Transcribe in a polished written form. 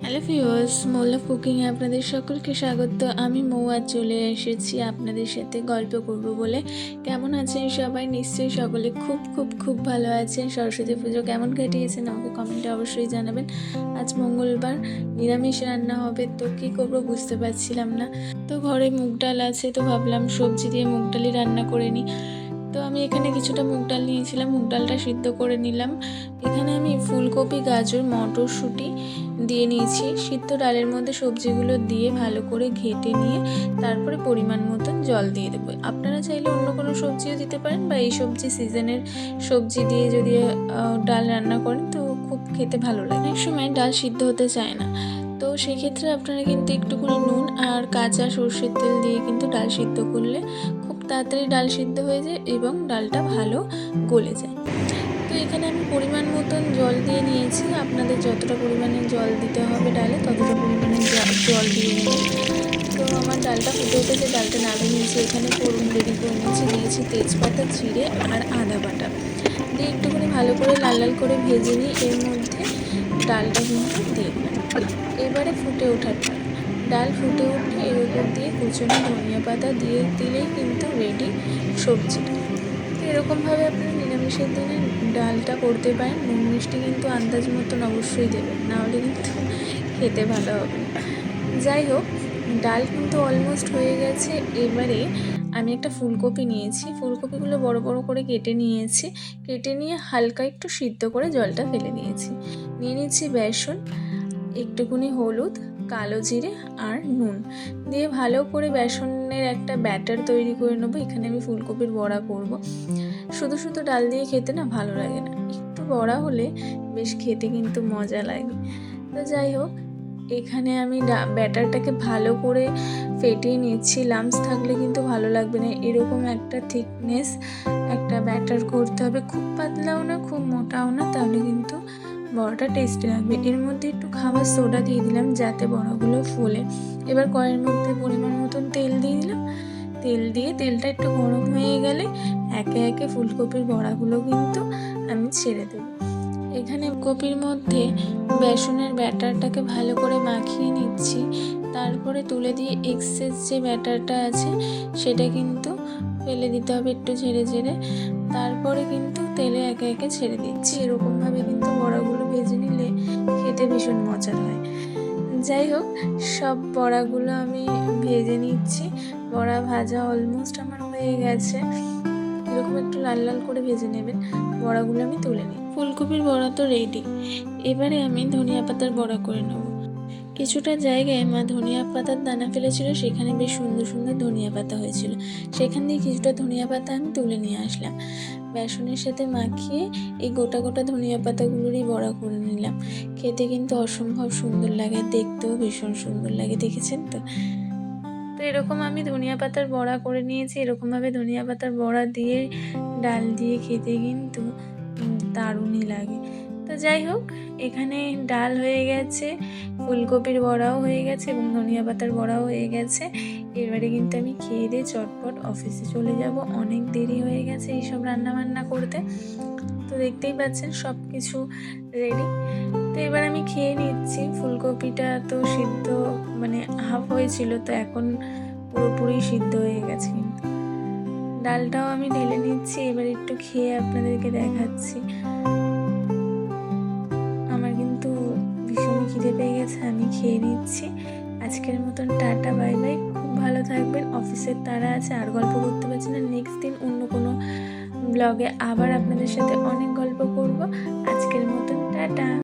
Hello viewers, মৌলভ কুকিংয়ে আপনাদের সকলকে স্বাগত। আমি মৌ আজ চলে এসেছি আপনাদের সাথে গল্প করব বলে। কেমন আছেন সবাই? নিশ্চয়ই সকলে খুব খুব খুব ভালো আছেন। সরস্বতী পুজো কেমন কাটিয়েছেন আমাকে কমেন্টে অবশ্যই জানাবেন। আজ মঙ্গলবার, নিরামিষ রান্না হবে, তো কী করবো বুঝতে পারছিলাম না। তো ঘরে মুগ ডাল আছে, তো ভাবলাম সবজি দিয়ে মুগ ডালই রান্না করে নিই। তো আমি এখানে কিছুটা মুগ ডাল নিয়েছিলাম, মুগ ডালটা সিদ্ধ করে নিলাম। এখানে আমি ফুলকপি, গাজর, মটরশুঁটি দিয়ে নিয়েছি। সিদ্ধ ডালের মধ্যে সবজিগুলো দিয়ে ভালো করে ঘেটে নিয়ে তারপরে পরিমাণ মতন জল দিয়ে দেবো। আপনারা চাইলে অন্য কোনো সবজিও দিতে পারেন, বা এই সবজি সিজনের সবজি দিয়ে যদি ডাল রান্না করেন তো খুব খেতে ভালো লাগে। অনেক সময় ডাল সিদ্ধ হতে চায় না, তো সেক্ষেত্রে আপনারা কিন্তু একটুখানি নুন আর কাঁচা সর্ষের তেল দিয়ে কিন্তু ডাল সিদ্ধ করলে খুব তাড়াতাড়ি ডাল সিদ্ধ হয়ে যায় এবং ডালটা ভালো গলে যায়। তো এখানে আমি পরিমাণ মতন জল দিয়ে নিয়েছি। আপনাদের যতটা পরিমাণে জল দিতে হবে ডালে ততটা পরিমাণে জল দিয়ে নেবেন। তো আমার ডালটা ফুটে উঠেছে, ডালটা নামিয়ে নিয়েছি। এখানে ফোড়ন রেডি করে নিয়েছি, দিয়েছি তেজপাতা, জিরে আর আদা বাটা দিয়ে একটুখানি ভালো করে লাল লাল করে ভেজে নিই। এর মধ্যে ডালটা কিন্তু দিয়ে দিলাম। এবারে ফুটে ওঠার পর ডাল ফুটে উঠে এর উপর দিয়ে কুচনো ধনিয়া পাতা দিয়ে দিলেই কিন্তু রেডি সবজিটা। তো এরকমভাবে আপনারা নিরামিষের দিনে ডালটা করতে পারেন। নুন মিষ্টি কিন্তু আন্দাজ মতন অবশ্যই দেবেন, নাহলে কিন্তু খেতে ভালো হবে না। যাই হোক, ডাল কিন্তু অলমোস্ট হয়ে গেছে। এবারে আমি একটা ফুলকপি নিয়েছি, ফুলকপিগুলো বড় বড় করে কেটে নিয়েছি। কেটে নিয়ে হালকা একটু সিদ্ধ করে জলটা ফেলে দিয়েছি। নিয়ে নিচ্ছি বেসন, একটুখানি হলুদ, কালো জিরে আর নুন দিয়ে ভালো করে বেসনের একটা ব্যাটার তৈরি করে নেবো। এখানে আমি ফুলকপির বড়া করব। শুধু শুধু ডাল দিয়ে খেতে না ভালো লাগে না, একটু বড়া হলে বেশ খেতে কিন্তু মজা লাগে। তো যাই হোক, এখানে আমি ব্যাটারটাকে ভালো করে ফেটিয়ে নিচ্ছি। লাম্পস থাকলে কিন্তু ভালো লাগবে না, এরকম একটা থিকনেস একটা ব্যাটার করতে হবে। খুব পাতলাও না, খুব মোটাও না, তাহলে কিন্তু বড়াটা টেস্টি লাগবে। এর মধ্যে একটু খাবার সোডা দিয়ে দিলাম যাতে বড়াগুলো ফোলে। এবার কড়াইয়ের মধ্যে পরিমাণ মতন তেল দিয়ে দিলাম। তেল দিয়ে তেলটা একটু গরম হয়ে গেলে একে একে ফুলকপির বড়াগুলো কিন্তু আমি ছেড়ে দেবো। এখানে কপির মধ্যে বেসনের ব্যাটারটাকে ভালো করে মাখিয়ে নিচ্ছি। তারপরে তুলে দিয়ে এক্সেস যে ব্যাটারটা আছে সেটা কিন্তু ফেলে দিতে হবে একটু ঝেড়ে ঝেড়ে। তারপরে কিন্তু তেলে একে একে ছেড়ে দিচ্ছি। এরকমভাবে কিন্তু বড়াগুলো ভেজে নিলে খেতে ভীষণ মজার হয়। যাই হোক, সব বড়াগুলো আমি ভেজে নিচ্ছি। বড়া ভাজা অলমোস্ট আমার হয়ে গেছে। এরকম একটু লাল লাল করে ভেজে নেবেন। বড়াগুলো আমি তুলে নিই। ফুলকপির বড়া তো রেডি। এবারে আমি ধনিয়া পাতার বড়া করে নেব। কিছুটা জায়গায় মা ধনিয়া পাতার দানা ফেলেছিল, সেখানে বেশ সুন্দর সুন্দর ধনিয়া পাতা হয়েছিল। সেখান দিয়ে কিছুটা ধনিয়া পাতা আমি তুলে নিয়ে আসলাম। বেসনের সাথে মাখিয়ে এই গোটা গোটা ধনিয়া পাতাগুলোরই বড়া করে নিলাম। খেতে কিন্তু অসম্ভব সুন্দর লাগে, দেখতেও ভীষণ সুন্দর লাগে, দেখেছেন তো? তো এরকম আমি ধনিয়া পাতার বড়া করে নিয়েছি। এরকমভাবে ধনিয়া পাতার বড়া দিয়ে ডাল দিয়ে খেতে কিন্তু দারুণই লাগে। তো যাই হোক, এখানে ডাল হয়ে গেছে, ফুলকপির বড়াও হয়ে গেছে এবং ধনিয়া পাতার বড়াও হয়ে গেছে। এবারে কিন্তু আমি খেয়ে দিয়ে চটপট অফিসে চলে যাব। অনেক দেরি হয়ে গেছে এইসব রান্নাবান্না করতে। তো দেখতেই পাচ্ছেন সব কিছু রেডি। তো এবার আমি খেয়ে নিচ্ছি। ফুলকপিটা তো সিদ্ধ মানে হাফ হয়েছিল, তো এখন পুরোপুরি সিদ্ধ হয়ে গেছে। কিন্তু ডালটাও আমি ঢেলে নিচ্ছি। এবার একটু খেয়ে আপনাদেরকে দেখাচ্ছি। আমার কিন্তু ভীষণ খিদে পেয়ে গেছে, আমি খেয়ে নিচ্ছি। আজকের মতন টাটা, বাই বাই। খুব ভালো থাকবেন। অফিসের তাড়া আছে, আর গল্প করতে পারছি না। নেক্সট দিন অন্য কোনো ব্লগে আবার আপনাদের সাথে অনেক গল্প করব। আজকের মতন টাটা।